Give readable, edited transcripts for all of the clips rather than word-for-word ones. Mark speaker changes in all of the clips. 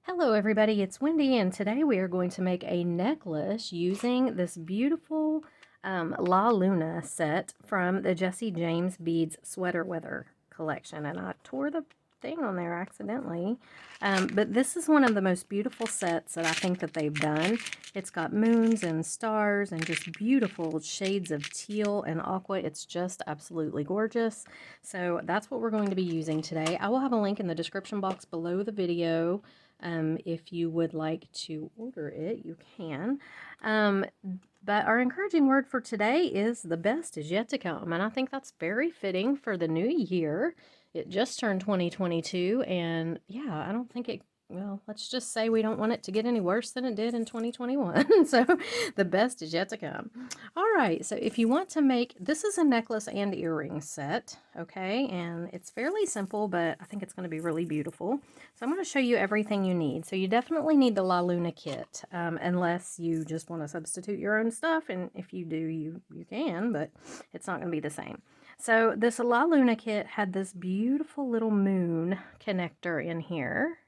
Speaker 1: Hello everybody, it's Wendy and today we are going to make a necklace using this beautiful La Luna set from the Jesse James Beads Sweater Weather collection. And I tore the thing on there accidentally. But this is one of the most beautiful sets that I think that they've done. It's got moons and stars and just beautiful shades of teal and aqua. It's just absolutely gorgeous. So that's what we're going to be using today. I will have a link in the description box below the video. If you would like to order it, you can. But our encouraging word for today is the best is yet to come. And I think that's very fitting for the new year. It just turned 2022. And yeah, I don't think it, well, let's just say we don't want it to get any worse than it did in 2021. So the best is yet to come. All right. So if you want to make, this is a necklace and earring set. Okay. And it's fairly simple, but I think it's going to be really beautiful. So I'm going to show you everything you need. So you definitely need the La Luna kit, unless you just want to substitute your own stuff. And if you do, you can, but it's not going to be the same. So this La Luna kit had this beautiful little moon connector in here.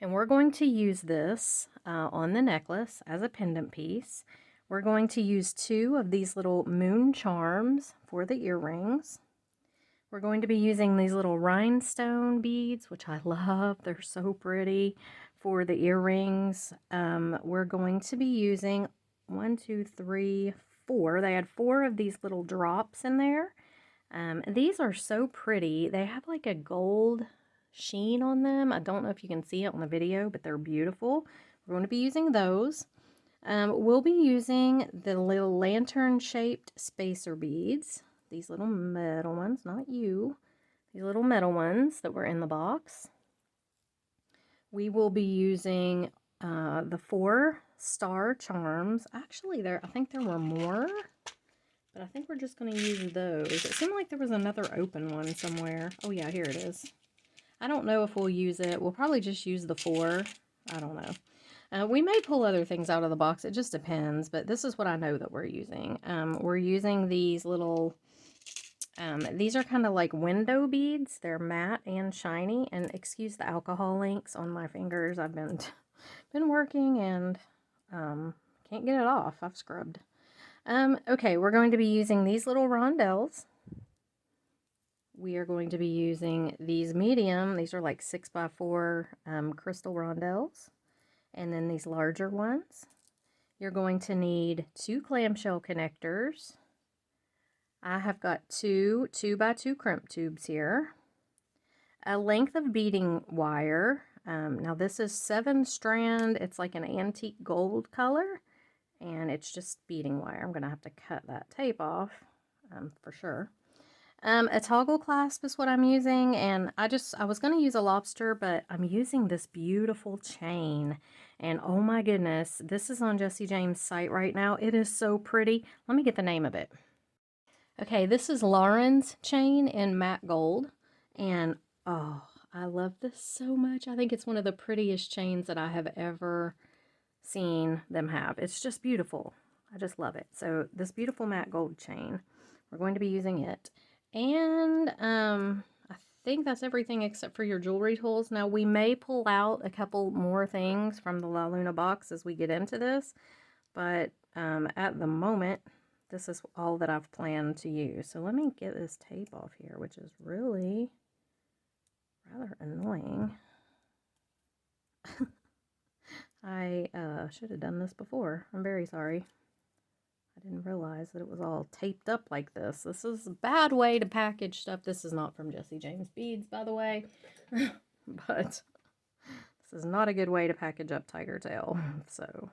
Speaker 1: And we're going to use this on the necklace as a pendant piece. We're going to use 2 of these little moon charms for the earrings. We're going to be using these little rhinestone beads, which I love. They're so pretty, for the earrings. We're going to be using 1, 2, 3, 4. They had 4 of these little drops in there. These are so pretty. They have like a gold sheen on them. I don't know if you can see it on the video, but they're beautiful. We're going to be using those. We'll be using the little lantern-shaped spacer beads. These little metal ones, not you. These little metal ones that were in the box. We will be using the 4 star charms. Actually, I think there were more, but I think we're just going to use those. It seemed like there was another open one somewhere. Oh yeah, here it is. I don't know if we'll use it. We'll probably just use the 4. I don't know. We may pull other things out of the box. It just depends, but this is what I know that we're using. We're using these little, these are kind of like window beads. They're matte and shiny, and excuse the alcohol links on my fingers. I've been working and can't get it off. I've scrubbed. Okay, we're going to be using these little rondelles. We are going to be using these medium. These are like 6x4 crystal rondelles. And then these larger ones. You're going to need 2 clamshell connectors. I have got 2 2x2 crimp tubes here. A length of beading wire. Now this is 7 strand. It's like an antique gold color. And it's just beading wire. I'm going to have to cut that tape off for sure. A toggle clasp is what I'm using, and I was going to use a lobster, but I'm using this beautiful chain, and oh my goodness, this is on Jesse James' site right now. It is so pretty. Let me get the name of it. Okay, this is Lauren's chain in matte gold, and oh, I love this so much. I think it's one of the prettiest chains that I have ever seen them have. It's just beautiful. I just love it. So this beautiful matte gold chain, we're going to be using it. And I think that's everything except for your jewelry tools. Now, we may pull out a couple more things from the La Luna box as we get into this, but at the moment, this is all that I've planned to use. So let me get this tape off here, which is really rather annoying. I should have done this before. I'm very sorry. I didn't realize that it was all taped up like this. This is a bad way to package stuff. This is not from Jesse James Beads, by the way. But this is not a good way to package up tiger tail. So,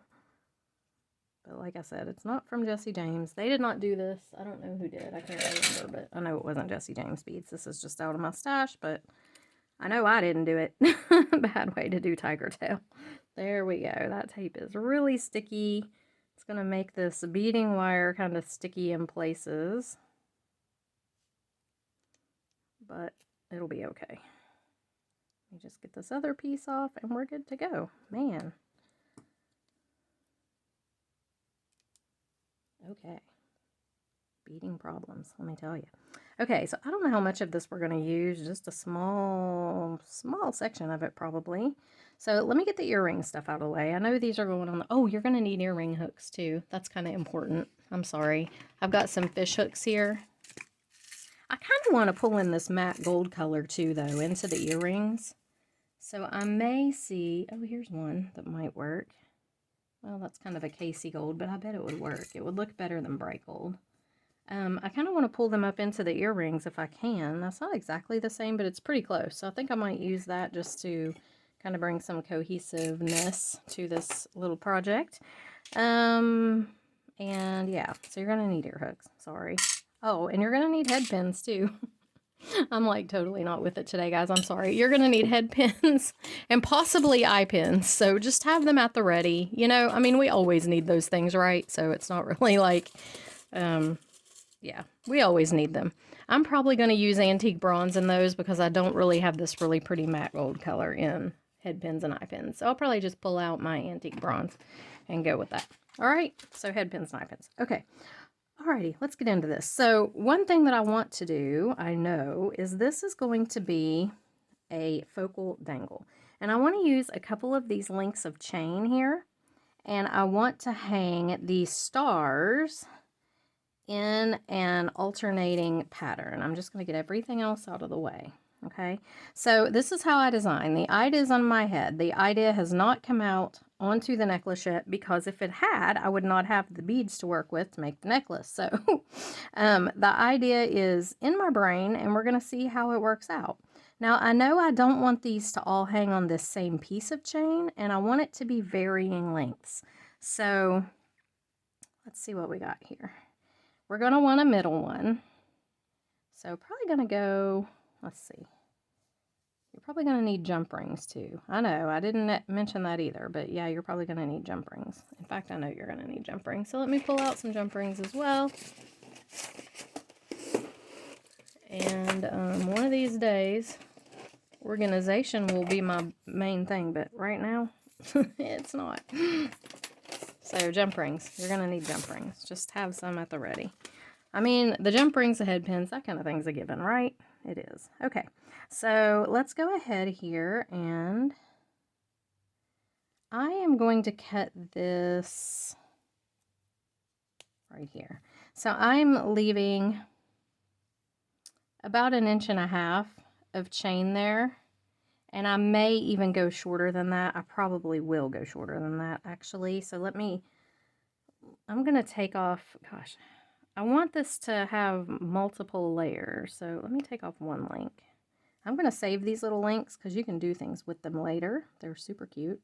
Speaker 1: but like I said, it's not from Jesse James. They did not do this. I don't know who did. I can't remember, but I know it wasn't Jesse James Beads. This is just out of my stash, but I know I didn't do it. Bad way to do tiger tail. There we go. That tape is really sticky. It's going to make this beading wire kind of sticky in places, but it'll be okay. Let me just get this other piece off and we're good to go. Man. Okay. Beading problems, let me tell you. Okay, so I don't know how much of this we're going to use, just a small section of it probably. So let me get the earring stuff out of the way. I know these are going on the, oh, you're going to need earring hooks too. That's kind of important. I'm sorry. I've got some fish hooks here. I kind of want to pull in this matte gold color too, though, into the earrings. So I may see, oh, here's one that might work. Well, that's kind of a Casey gold, but I bet it would work. It would look better than bright gold. I kind of want to pull them up into the earrings if I can. That's not exactly the same, but it's pretty close. So I think I might use that just to kind of bring some cohesiveness to this little project. And yeah, so you're going to need ear hooks. Sorry. Oh, and you're going to need head pins too. I'm like totally not with it today, guys. I'm sorry. You're going to need head pins and possibly eye pins. So just have them at the ready. You know, I mean, we always need those things, right? So it's not really like, yeah, we always need them. I'm probably going to use antique bronze in those because I don't really have this really pretty matte gold color in head pins and eye pins. So I'll probably just pull out my antique bronze and go with that. All right, so head pins and eye pins. Okay, alrighty, let's get into this. So one thing that I want to do, I know, is this is going to be a focal dangle. And I want to use a couple of these links of chain here. And I want to hang these stars in an alternating pattern. I'm just going to get everything else out of the way. Okay, so this is how I design. The idea is on my head. The idea has not come out onto the necklace yet because if it had, I would not have the beads to work with to make the necklace. So the idea is in my brain and we're going to see how it works out. Now I know I don't want these to all hang on this same piece of chain and I want it to be varying lengths. So let's see what we got here. We're going to want a middle one. So probably going to go, let's see. You're probably going to need jump rings too. I know, I didn't mention that either, but yeah, you're probably going to need jump rings. In fact, I know you're going to need jump rings. So let me pull out some jump rings as well. And one of these days, organization will be my main thing, but right now, it's not. So jump rings, you're going to need jump rings. Just have some at the ready. I mean, the jump rings, the head pins, that kind of thing's a given, right? It is. Okay, so let's go ahead here and I am going to cut this right here. So I'm leaving about 1.5 inches of chain there. And I may even go shorter than that. I probably will go shorter than that, actually. So I'm going to take off, gosh, I want this to have multiple layers. So let me take off one link. I'm going to save these little links because you can do things with them later. They're super cute.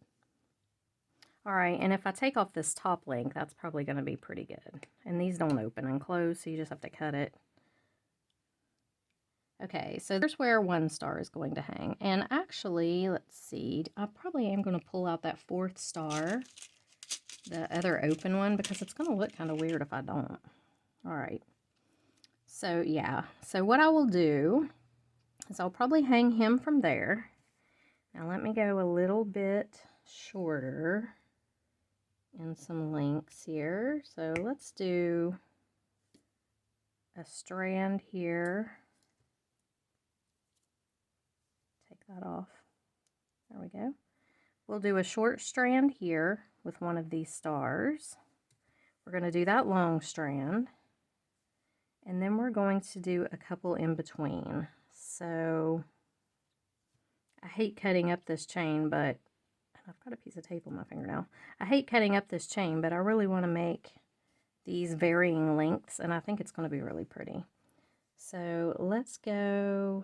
Speaker 1: All right, and if I take off this top link, that's probably going to be pretty good. And these don't open and close, so you just have to cut it. Okay, so there's where one star is going to hang. And actually, let's see, I probably am going to pull out that 4th star, the other open one, because it's going to look kind of weird if I don't. All right. So, yeah. So what I will do is I'll probably hang him from there. Now, let me go a little bit shorter in some links here. So, let's do a strand here. Take that off. There we go. We'll do a short strand here with one of these stars. We're going to do that long strand. And then we're going to do a couple in between. So I hate cutting up this chain, but I've got a piece of tape on my finger now. I hate cutting up this chain, but I really want to make these varying lengths, and I think it's going to be really pretty. So let's go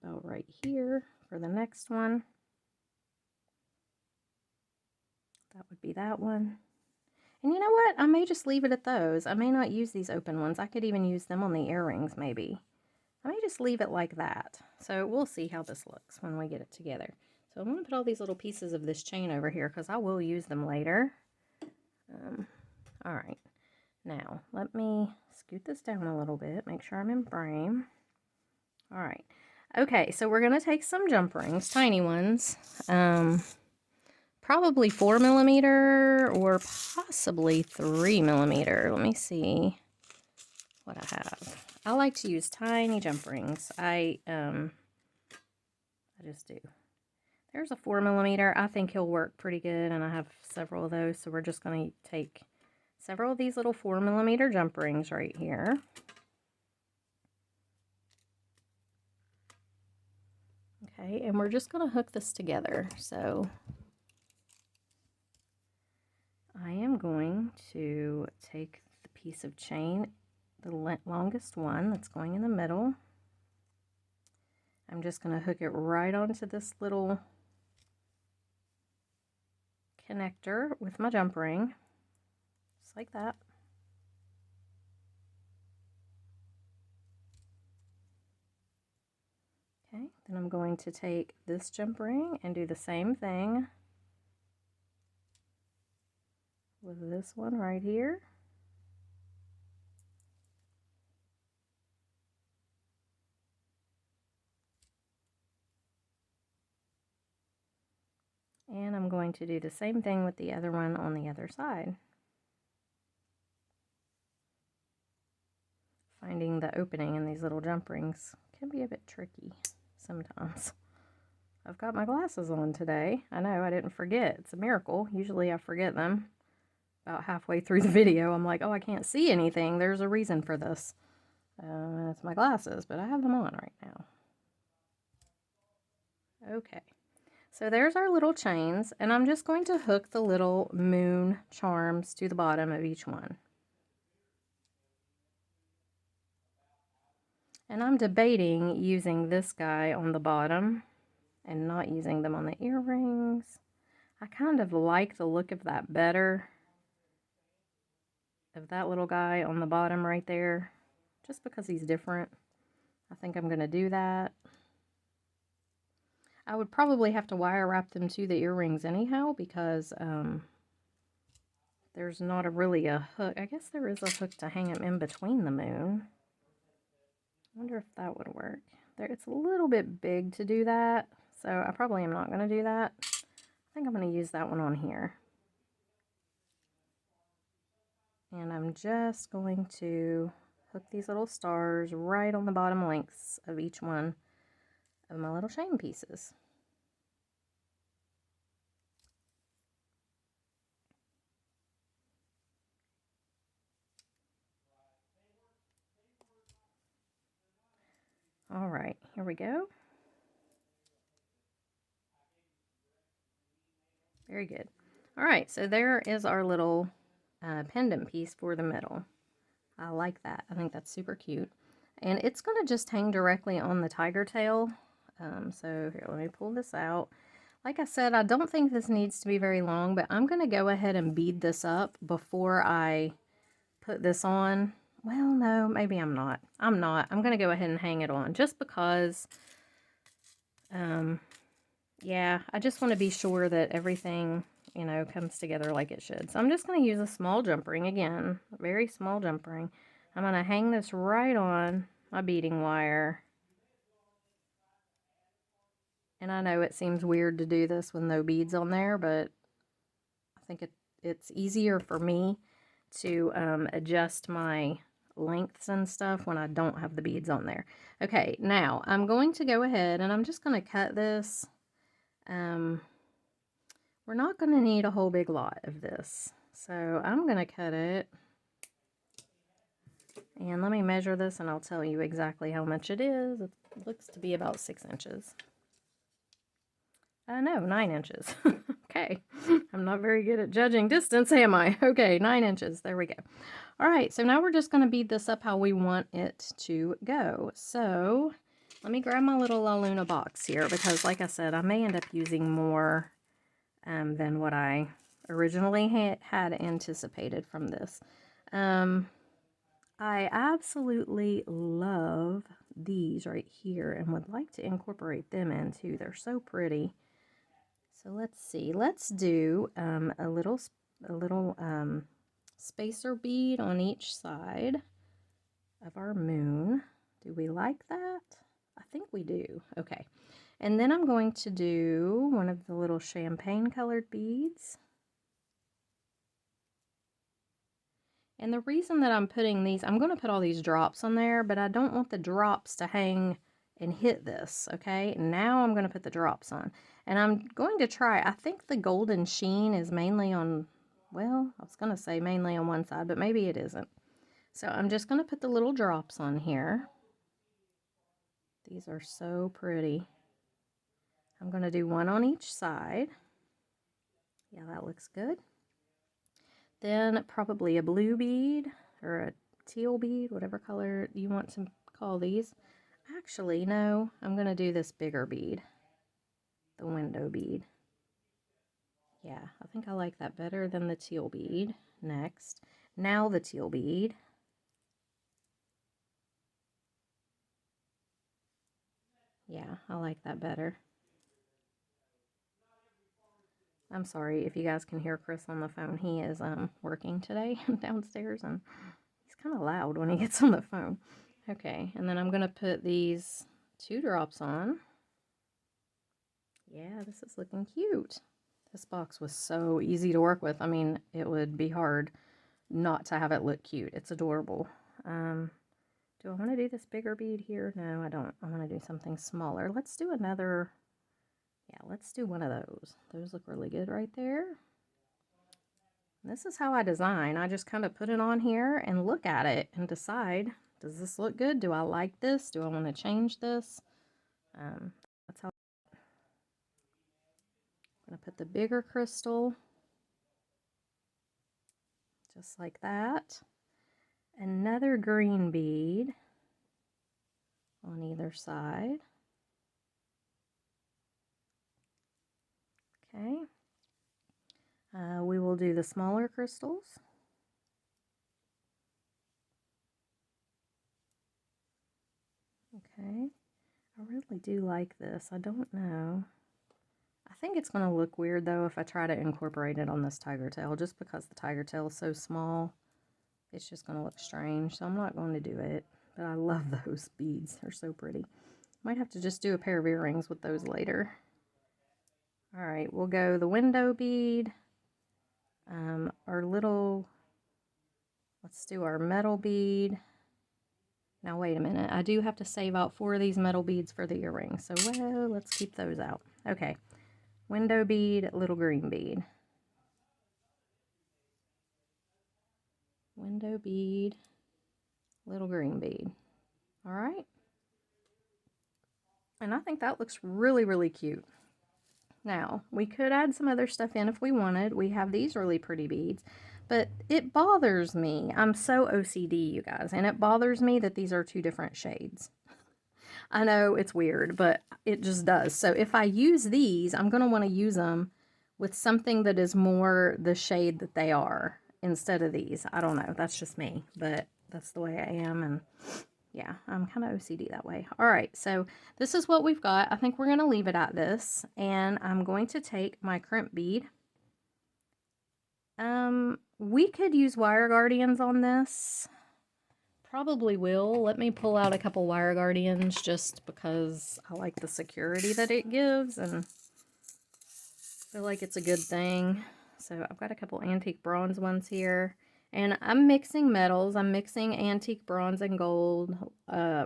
Speaker 1: about right here for the next one. That would be that one. And you know what? I may just leave it at those. I may not use these open ones. I could even use them on the earrings, maybe. I may just leave it like that. So we'll see how this looks when we get it together. So I'm going to put all these little pieces of this chain over here because I will use them later. All right. Now, let me scoot this down a little bit. Make sure I'm in frame. All right. Okay, so we're going to take some jump rings, tiny ones. Probably 4mm or possibly 3mm. Let me see what I have. I like to use tiny jump rings. I just do. There's a 4mm. I think he'll work pretty good, and I have several of those, so we're just going to take several of these little 4mm jump rings right here. Okay, and we're just going to hook this together. So I am going to take the piece of chain, the longest one that's going in the middle. I'm just going to hook it right onto this little connector with my jump ring, just like that. Okay, then I'm going to take this jump ring and do the same thing with this one right here. And I'm going to do the same thing with the other one on the other side. Finding the opening in these little jump rings can be a bit tricky sometimes. I've got my glasses on today. I know, I didn't forget. It's a miracle. Usually I forget them about halfway through the video. I'm like, oh, I can't see anything. There's a reason for this. It's my glasses, but I have them on right now. Okay. So there's our little chains, and I'm just going to hook the little moon charms to the bottom of each one. And I'm debating using this guy on the bottom and not using them on the earrings. I kind of like the look of that better, of that little guy on the bottom right there, just because he's different. I think I'm going to do that. I would probably have to wire wrap them to the earrings anyhow, because there's not really a hook. I guess there is a hook to hang them in between the moon. I wonder if that would work. It's a little bit big to do that, so I probably am not going to do that. I think I'm going to use that one on here. And I'm just going to hook these little stars right on the bottom lengths of each one of my little chain pieces. All right, here we go. Very good. All right, so there is our little pendant piece for the middle. I like that. I think that's super cute. And it's going to just hang directly on the tiger tail. So here, let me pull this out. Like I said, I don't think this needs to be very long, but I'm going to go ahead and bead this up before I put this on. Well, no, maybe I'm not. I'm going to go ahead and hang it on just because, yeah, I just want to be sure that everything, you know, comes together like it should. So I'm just going to use a small jump ring again, a very small jump ring. I'm going to hang this right on my beading wire. And I know it seems weird to do this with no beads on there, but I think it's easier for me to adjust my lengths and stuff when I don't have the beads on there. Okay, now I'm going to go ahead and I'm just going to cut this. We're not going to need a whole big lot of this, so I'm going to cut it. And let me measure this and I'll tell you exactly how much it is. It looks to be about 6 inches. No, 9 inches. Okay, I'm not very good at judging distance, am I? Okay, 9 inches. There we go. All right, so now we're just going to bead this up how we want it to go. So let me grab my little La Luna box here, because like I said, I may end up using more than what I originally had anticipated from this. I absolutely love these right here and would like to incorporate them in too. They're so pretty. So let's see. Let's do a little spacer bead on each side of our moon. Do we like that? I think we do. Okay. And then I'm going to do one of the little champagne colored beads. And the reason that I'm putting these, I'm going to put all these drops on there, but I don't want the drops to hang and hit this, okay? Now I'm going to put the drops on. And I'm going to try, I think the golden sheen is mainly on, well, I was going to say mainly on one side, but maybe it isn't. So I'm just going to put the little drops on here. These are so pretty. I'm going to do one on each side. Yeah, that looks good. Then probably a blue bead or a teal bead, whatever color you want to call these. Actually, no, I'm going to do this bigger bead, the window bead. Yeah, I think I like that better than the teal bead. Next, now the teal bead. Yeah, I like that better. I'm sorry if you guys can hear Chris on the phone. He is working today downstairs, and he's kind of loud when he gets on the phone. Okay, and then I'm going to put these 2 drops on. Yeah, this is looking cute. This box was so easy to work with. I mean, it would be hard not to have it look cute. It's adorable. Do I want to do this bigger bead here? No, I don't. I want to do something smaller. Let's do another. Yeah, let's do one of those. Those look really good right there. This is how I design. I just kind of put it on here and look at it and decide, does this look good? Do I like this? Do I want to change this? That's how I'm going to put the bigger crystal, just like that. Another green bead on either side. Okay. We will do the smaller crystals. Okay. I really do like this. I don't know. I think it's going to look weird though if I try to incorporate it on this tiger tail, just because the tiger tail is so small. It's just going to look strange, so I'm not going to do it. But I love those beads. They're so pretty. Might have to just do a pair of earrings with those later. All right, we'll go the window bead. Our little, let's do our metal bead. Now wait a minute, I do have to save out 4 of these metal beads for the earrings, so well, let's keep those out. Okay, window bead, little green bead. Window bead, little green bead. All right. And I think that looks really, really cute. Now, we could add some other stuff in if we wanted. We have these really pretty beads, but it bothers me. I'm so OCD, you guys, and it bothers me that these are 2 different shades. I know it's weird, but it just does. So if I use these, I'm going to want to use them with something that is more the shade that they are instead of these. I don't know. That's just me, but that's the way I am, and yeah, I'm kind of OCD that way. All right, so this is what we've got. I think we're going to leave it at this, and I'm going to take my crimp bead. We could use wire guardians on this. Probably will. Let me pull out a couple wire guardians just because I like the security that it gives and feel like it's a good thing. So I've got a couple antique bronze ones here. And I'm mixing metals. I'm mixing antique bronze and gold,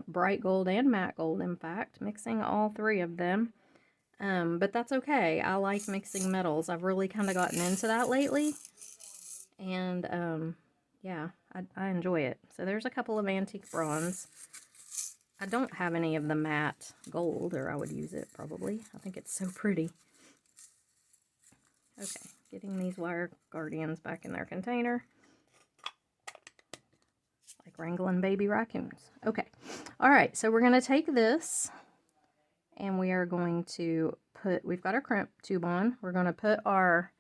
Speaker 1: bright gold and matte gold, in fact. Mixing all 3 of them. But that's okay. I like mixing metals. I've really kind of gotten into that lately. And, yeah, I enjoy it. So there's a couple of antique bronze. I don't have any of the matte gold, or I would use it probably. I think it's so pretty. Okay, getting these wire guardians back in their container. Like wrangling baby raccoons. Okay, all right, so we're going to take this and we are going to put, we've got our crimp tube on. We're going to put our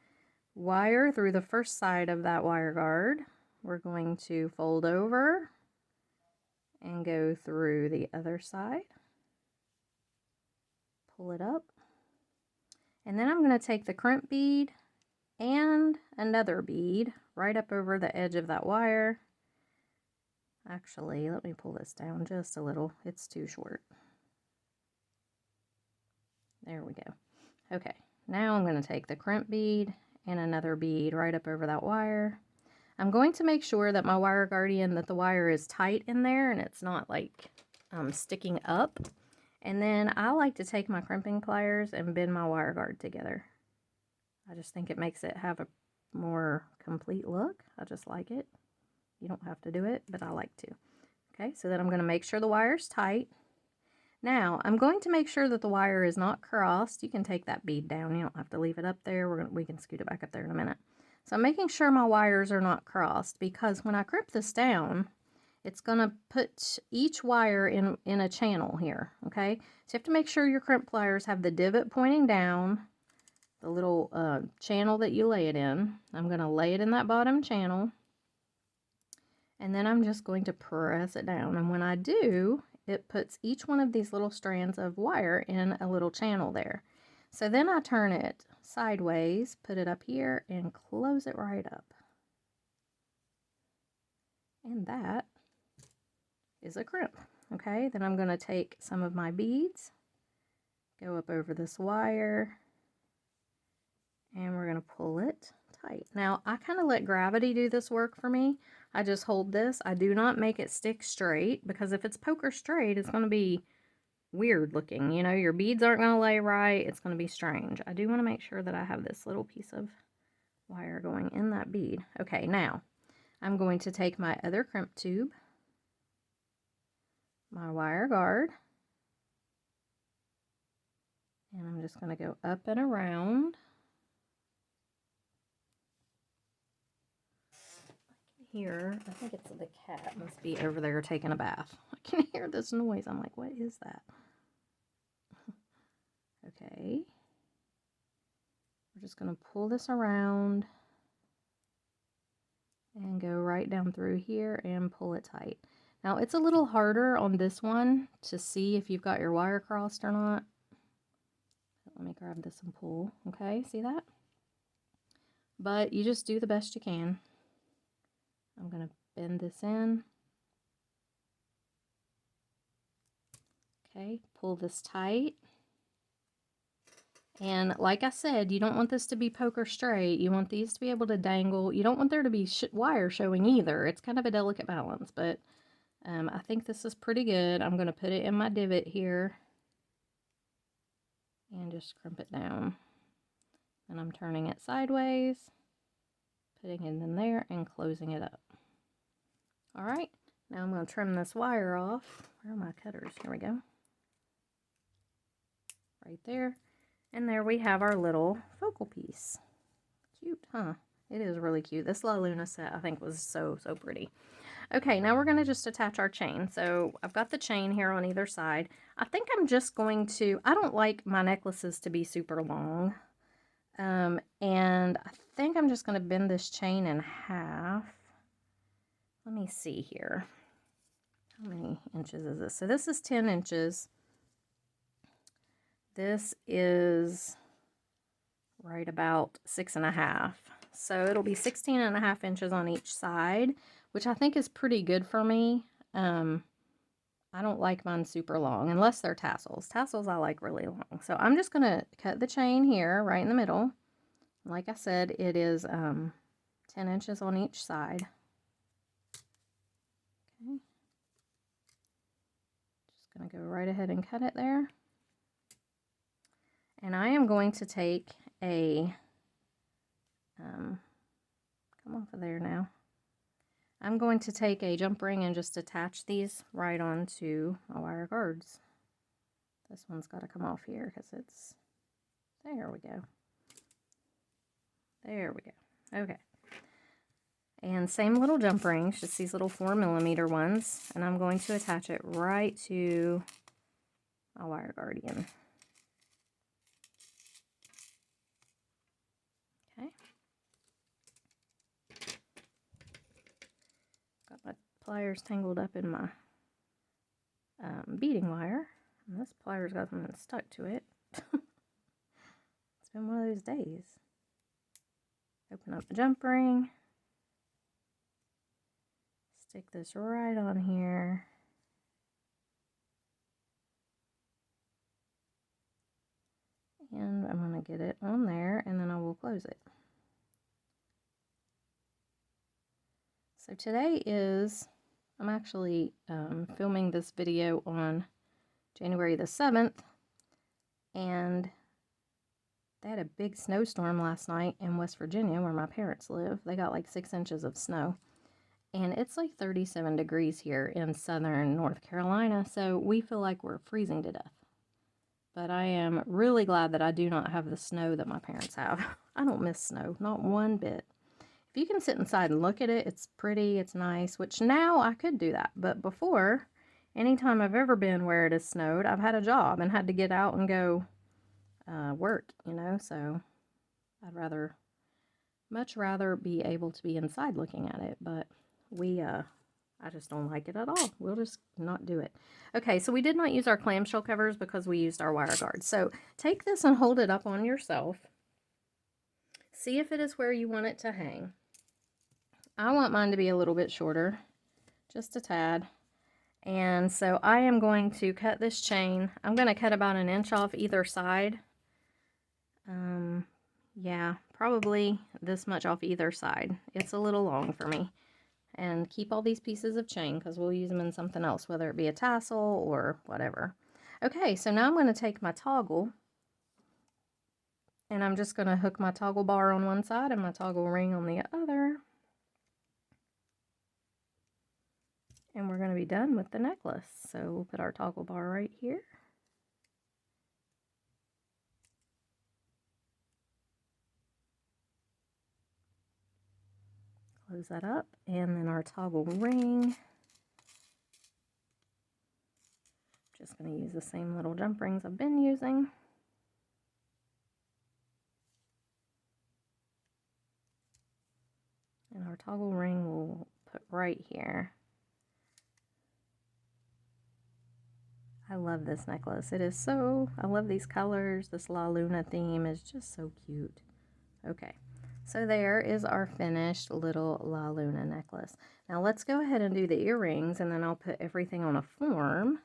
Speaker 1: wire through the first side of that wire guard. We're going to fold over and go through the other side. Pull it up. And then I'm going to take the crimp bead and another bead right up over the edge of that wire. Actually, let me pull this down just a little. It's too short. There we go. Okay, now I'm going to take the crimp bead and another bead right up over that wire. I'm going to make sure that my wire guardian, that the wire is tight in there and it's not like sticking up. And then I like to take my crimping pliers and bend my wire guard together. I just think it makes it have a more complete look. I just like it. You don't have to do it, but I like to. Okay, so then I'm going to make sure the wire's tight. Now, I'm going to make sure that the wire is not crossed. You can take that bead down. You don't have to leave it up there. We can scoot it back up there in a minute. So I'm making sure my wires are not crossed, because when I crimp this down, it's going to put each wire in a channel here, okay? So you have to make sure your crimp pliers have the divot pointing down, the little channel that you lay it in. I'm going to lay it in that bottom channel, and then I'm just going to press it down. And when I do, it puts each one of these little strands of wire in a little channel there. So then I turn it sideways, put it up here, and close it right up. And that is a crimp. Okay, then I'm going to take some of my beads, go up over this wire, and we're going to pull it tight. Now, I kind of let gravity do this work for me. I just hold this. I do not make it stick straight, because if it's poker straight, it's going to be weird looking. You know, your beads aren't going to lay right. It's going to be strange. I do want to make sure that I have this little piece of wire going in that bead. Okay, now I'm going to take my other crimp tube, my wire guard, and I'm just going to go up and around. Here, I think it's the cat must be over there taking a bath. I can hear this noise. I'm like, what is that? Okay. We're just going to pull this around and go right down through here and pull it tight. Now, it's a little harder on this one to see if you've got your wire crossed or not. Let me grab this and pull. Okay, see that? But you just do the best you can. I'm going to bend this in. Okay, pull this tight. And like I said, you don't want this to be poker straight. You want these to be able to dangle. You don't want there to be wire showing either. It's kind of a delicate balance, but I think this is pretty good. I'm going to put it in my divot here and just crimp it down. And I'm turning it sideways, putting it in there and closing it up. All right, now I'm going to trim this wire off. Where are my cutters? Here we go. Right there. And there we have our little focal piece. Cute, huh? It is really cute. This La Luna set, I think, was so pretty. Okay, now we're going to just attach our chain. So I've got the chain here on either side. I think I'm just going to, I don't like my necklaces to be super long. And I think I'm just going to bend this chain in half. Let me see here. How many inches is this? So this is 10 inches. This is right about 6.5. So it'll be 16.5 inches on each side, which I think is pretty good for me. I don't like mine super long, unless they're tassels. Tassels I like really long. So I'm just going to cut the chain here, right in the middle. Like I said, it is 10 inches on each side. Okay. Just going to go right ahead and cut it there. And I am going to take a, come off of there now. I'm going to take a jump ring and just attach these right onto my wire guards. This one's got to come off here because it's, there we go. There we go. Okay. And same little jump rings, just these little 4mm ones. And I'm going to attach it right to my wire guardian. Okay. Got my pliers tangled up in my beading wire. And this pliers got something stuck to it. It's been one of those days. Open up the jump ring. Stick this right on here. And I'm going to get it on there, and then I will close it. So today is, I'm actually filming this video on January the 7th, and they had a big snowstorm last night in West Virginia where my parents live. They got like 6 inches of snow. And it's like 37 degrees here in southern North Carolina, so we feel like we're freezing to death. But I am really glad that I do not have the snow that my parents have. I don't miss snow, not one bit. If you can sit inside and look at it, it's pretty, it's nice, which now I could do that. But before, anytime I've ever been where it has snowed, I've had a job and had to get out and go work, you know, so I'd much rather be able to be inside looking at it, but I just don't like it at all. We'll just not do it. Okay, so we did not use our clamshell covers because we used our wire guards. So take this and hold it up on yourself. See if it is where you want it to hang. I want mine to be a little bit shorter, just a tad. And so I am going to cut this chain. I'm going to cut about 1 inch off either side. Yeah, probably this much off either side. It's a little long for me. And keep all these pieces of chain because we'll use them in something else, whether it be a tassel or whatever. Okay, so now I'm going to take my toggle and I'm just going to hook my toggle bar on one side and my toggle ring on the other. And we're going to be done with the necklace. So we'll put our toggle bar right here. Close that up, and then our toggle ring. Just going to use the same little jump rings I've been using. And our toggle ring we'll put right here. I love this necklace. It is so, I love these colors. This La Luna theme is just so cute. Okay. So there is our finished little La Luna necklace. Now let's go ahead and do the earrings, and then I'll put everything on a form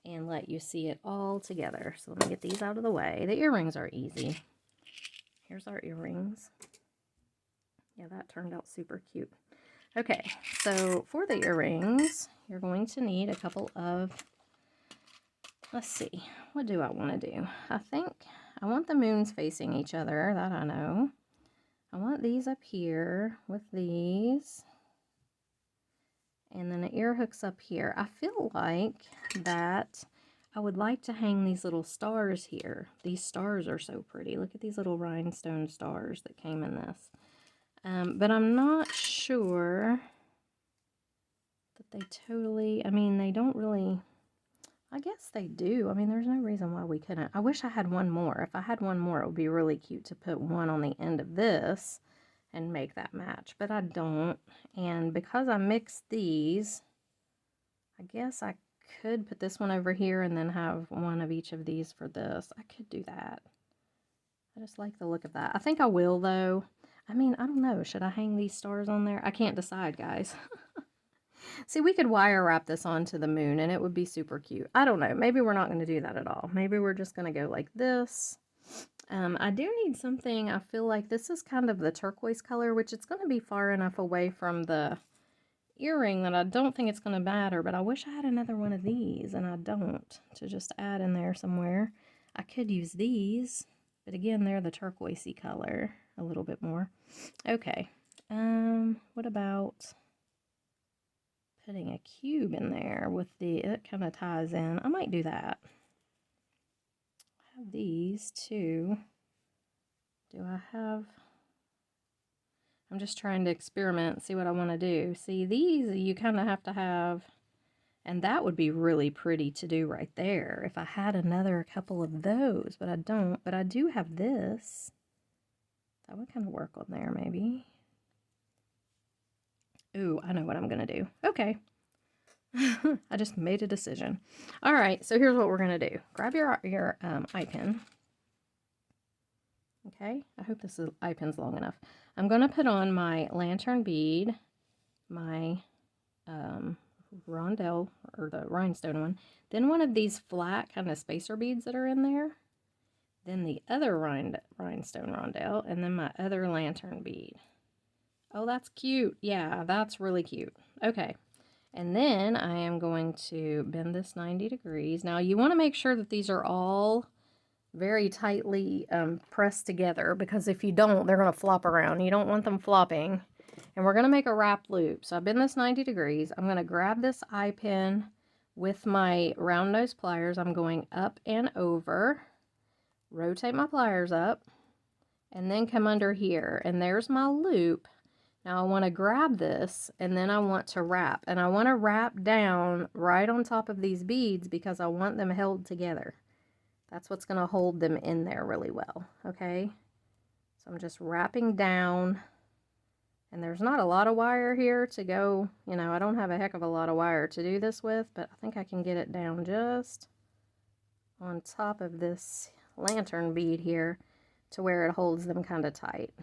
Speaker 1: and let you see it all together. So let me get these out of the way. The earrings are easy. Here's our earrings. Yeah, that turned out super cute. Okay, so for the earrings, you're going to need a couple of, let's see, what do I want to do? I think I want the moons facing each other, that I know. I want these up here with these. And then the ear hooks up here. I feel like that I would like to hang these little stars here. These stars are so pretty. Look at these little rhinestone stars that came in this. But I'm not sure that they totally, I mean, they don't really, I guess they do. I mean, there's no reason why we couldn't. I wish I had one more. If I had one more, it would be really cute to put one on the end of this and make that match, but I don't. And because I mixed these, I guess I could put this one over here and then have one of each of these for this. I could do that. I just like the look of that. I think I will, though. I mean, I don't know. Should I hang these stars on there? I can't decide, guys. See, we could wire wrap this onto the moon and it would be super cute. I don't know. Maybe we're not going to do that at all. Maybe we're just going to go like this. I do need something. I feel like this is kind of the turquoise color, which it's going to be far enough away from the earring that I don't think it's going to matter, but I wish I had another one of these, and I don't, to just add in there somewhere. I could use these, but again, they're the turquoisey color a little bit more. Okay, what about putting a cube in there with the, it kind of ties in. I might do that. I have these two. Do I have, I'm just trying to experiment, see what I want to do. See, these you kind of have to have, and that would be really pretty to do right there if I had another couple of those, but I don't. But I do have this. That would kind of work on there, maybe. Ooh, I know what I'm going to do. Okay. I just made a decision. All right, so here's what we're going to do. Grab your eye pin. Okay, I hope this eye pin's long enough. I'm going to put on my lantern bead, my rondelle, or the rhinestone one, then one of these flat kind of spacer beads that are in there, then the other rhinestone rondelle, and then my other lantern bead. Oh, that's cute. Yeah, that's really cute. Okay, And then I am going to bend this 90 degrees. Now you want to make sure that these are all very tightly pressed together, because if you don't, they're going to flop around. You don't want them flopping. And we're going to make a wrap loop. So I've been this 90 degrees. I'm going to grab this eye pin with my round nose pliers. I'm going up and over, rotate my pliers up, and then come under here. And there's my loop. Now I want to grab this, and then I want to wrap. And I want to wrap down right on top of these beads because I want them held together. That's what's going to hold them in there really well, okay? So I'm just wrapping down, and there's not a lot of wire here to go, you know, I don't have a heck of a lot of wire to do this with, but I think I can get it down just on top of this lantern bead here to where it holds them kind of tight.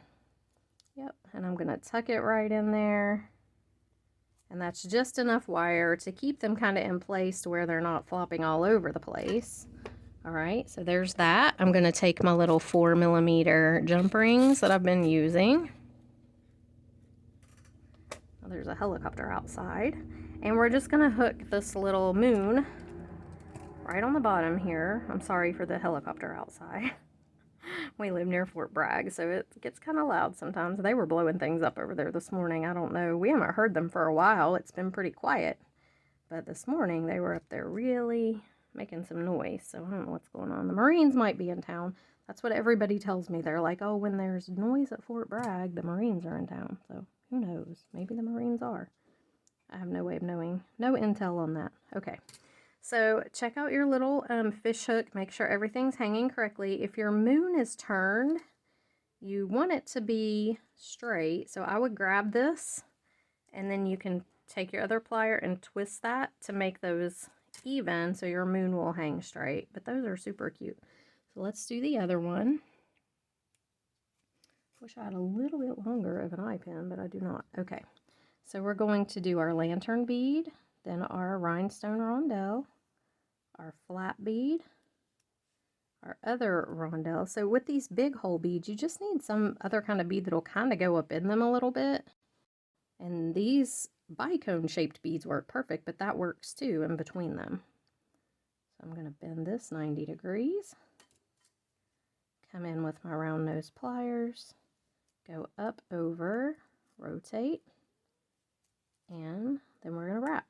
Speaker 1: Yep, and I'm going to tuck it right in there, and that's just enough wire to keep them kind of in place to where they're not flopping all over the place. All right, so there's that. I'm going to take my little 4mm jump rings that I've been using. Oh, there's a helicopter outside. And we're just going to hook this little moon right on the bottom here. I'm sorry for the helicopter outside. We live near Fort Bragg, so it gets kind of loud sometimes. They were blowing things up over there this morning. I don't know. We haven't heard them for a while. It's been pretty quiet. But this morning they were up there really making some noise, so I don't know what's going on. The Marines might be in town. That's what everybody tells me. They're like, oh, when there's noise at Fort Bragg, the Marines are in town. So who knows? Maybe the Marines are. I have no way of knowing. No intel on that. Okay. So check out your little fish hook. Make sure everything's hanging correctly. If your moon is turned, you want it to be straight. So I would grab this, and then you can take your other plier and twist that to make those even so your moon will hang straight. But those are super cute. So let's do the other one. Wish I had a little bit longer of an eye pin, but I do not. Okay, so we're going to do our lantern bead, then our rhinestone rondelle, our flat bead, our other rondelle. So with these big hole beads, you just need some other kind of bead that'll kind of go up in them a little bit. And these bicone shaped beads work perfect, but that works too in between them. So I'm going to bend this 90 degrees, come in with my round nose pliers, go up, over, rotate, and then we're going to wrap.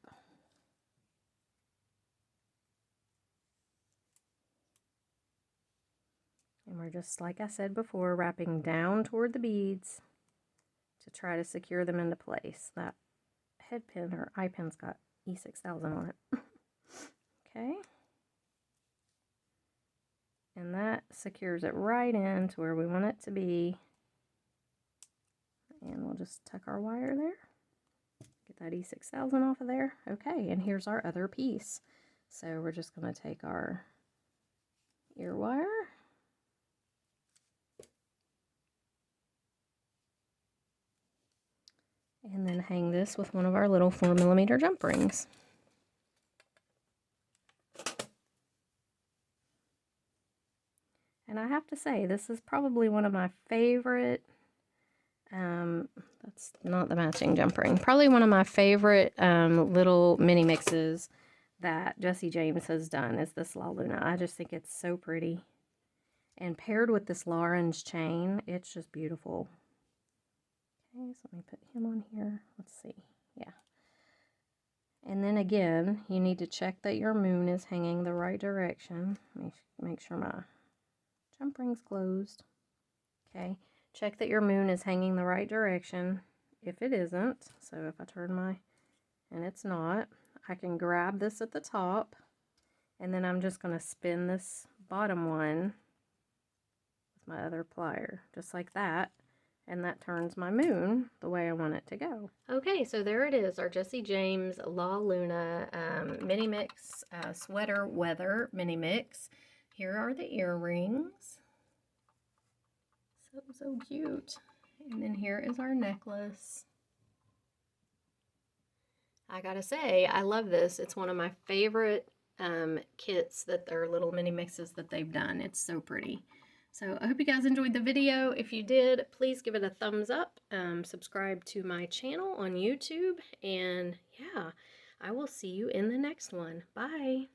Speaker 1: And we're just, like I said before, wrapping down toward the beads to try to secure them into place. That head pin or eye pin's got E6000 on it. Okay. And that secures it right in to where we want it to be. And we'll just tuck our wire there. Get that E6000 off of there. Okay, and here's our other piece. So we're just going to take our ear wire. And then hang this with one of our little 4mm jump rings. And I have to say, this is probably one of my favorite, that's not the matching jump ring, probably one of my favorite little mini mixes that Jessie James has done is this La Luna. I just think it's so pretty. And paired with this Lauren's chain, it's just beautiful. Okay, so let me put him on here. Let's see. Yeah. And then again, you need to check that your moon is hanging the right direction. Make sure my jump ring's closed. Okay. Check that your moon is hanging the right direction. If it isn't, so if I turn my, and it's not, I can grab this at the top, and then I'm just going to spin this bottom one with my other plier, just like that. And that turns my moon the way I want it to go. Okay, so there it is, our Jessie James La Luna mini mix sweater weather mini mix. Here are the earrings. So cute. And then here is our necklace. I gotta say, I love this. It's one of my favorite kits that they're little mini mixes that they've done. It's so pretty. So I hope you guys enjoyed the video. If you did, please give it a thumbs up. Subscribe to my channel on YouTube. And yeah, I will see you in the next one. Bye.